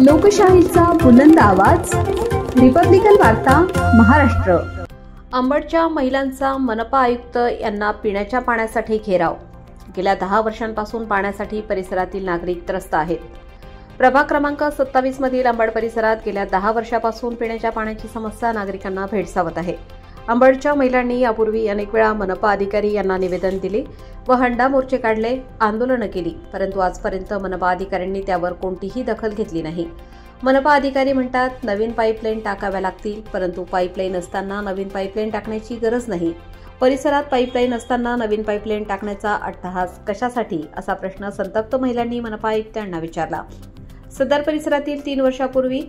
लोकशाहीचा बुलंद आवाज, रिपब्लिकन वार्ता महाराष्ट्र। अंबडच्या महिलांचा मनपा आयुक्त यांना पिण्याच्या पाण्यासाठी घेराव। गेल्या 10 वर्षांपासून पाण्यासाठी परिसरातील नागरिक त्रस्त आहेत। प्रभाग क्रमांक 27 मधील अंबड परिसरात गेल्या 10 वर्षांपासून पिण्याच्या पाण्याची समस्या नागरिकांना भेडसावत आहे। अंबडच्या महिलांनी यापूर्वी अनेक वेळा मनपा अधिकारी यांना निवेदन दिले व हंडा मोर्चे काढले, आंदोलनं केली, परंतु आजपर्यंत मनपा अधिकाऱ्यांनी त्यावर कोणतीही दखल घेतली नाही। मनपा अधिकारी म्हणतात नवीन पाईपलाईन टाकाव्या लागतील, परंतु पाईपलाईन असताना नवीन पाईपलाईन टाकण्याची गरज नाही। परिसरात पाईपलाईन असताना नवीन पाईपलाईन टाकण्याचा अट्टहास कशासाठी, असा प्रश्न संतप्त महिलांनी मनपा आयुक्तांना विचारला। सदर परिसरातील 3 वर्षापूर्वी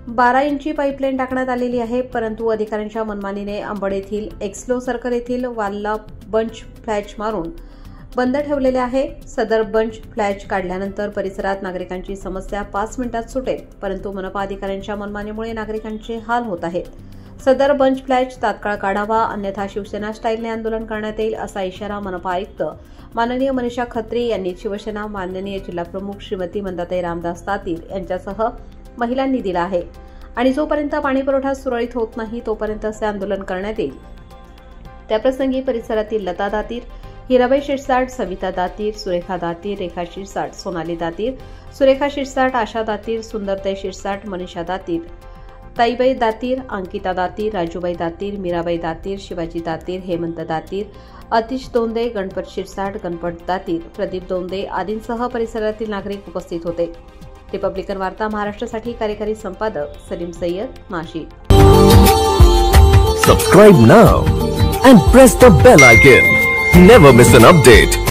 12 इंची पाईपलाईन टाकण्यात आलेली आहे, परंतु अधिकाऱ्यांच्या मनमानीने अंबड येथील एक्सलो सर्कल येथील वालला बंच फ्लॅच मारून बंद ठेवलेले आहे। सदर बंच फ्लॅच काढल्यानंतर परिसरात नागरिकांची समस्या 5 मिनिटात सुटेल, परंतु मनपा अधिकाऱ्यांच्या मनमानीमुळे नागरिकांचे हाल होत आहेत। सदर बंच फ्लॅच तात्काळ काढावा, अन्यथा शिवसेना स्टाईलने आंदोलन करण्यात येईल, असा इशारा मनपा आयुक्त माननीय मनीषा खत्री यांनी शिवसेना माननीय जिल्हाप्रमुख श्रीमती मंदाताई रामदास तातीर यांच्यासह महिलांनी दिला आहे आणि जोपर्यंत पाणीपुरवठा सुरळीत होत नाही तोपर्यंत असे आंदोलन करण्यात येईल। त्याप्रसंगी परिसरातील लता दातीर, हिराबाई शिरसाट, सविता दातीर, सुरेखा दातीर, रेखा शिरसाट, सोनाली दातीर, सुरेखा शिरसाट, आशा दातीर, सुंदरताई शिरसाट, मनीषा दातीर, ताईबाई दातीर, अंकिता दातीर, राजूबाई दातीर, मीराबाई दातीर, शिवाजी दातीर, हेमंत दातीर, अतिश दोंदे, गणपत शिरसाट, गणपत दातीर, प्रदीप दोंदे आदींसह परिसरातील नागरिक उपस्थित होते। रिपब्लिकन वार्ता महाराष्ट्रासाठी कार्यकारी संपादक Salim Syed, Nashik. Subscribe now and press the bell icon. Never miss an update.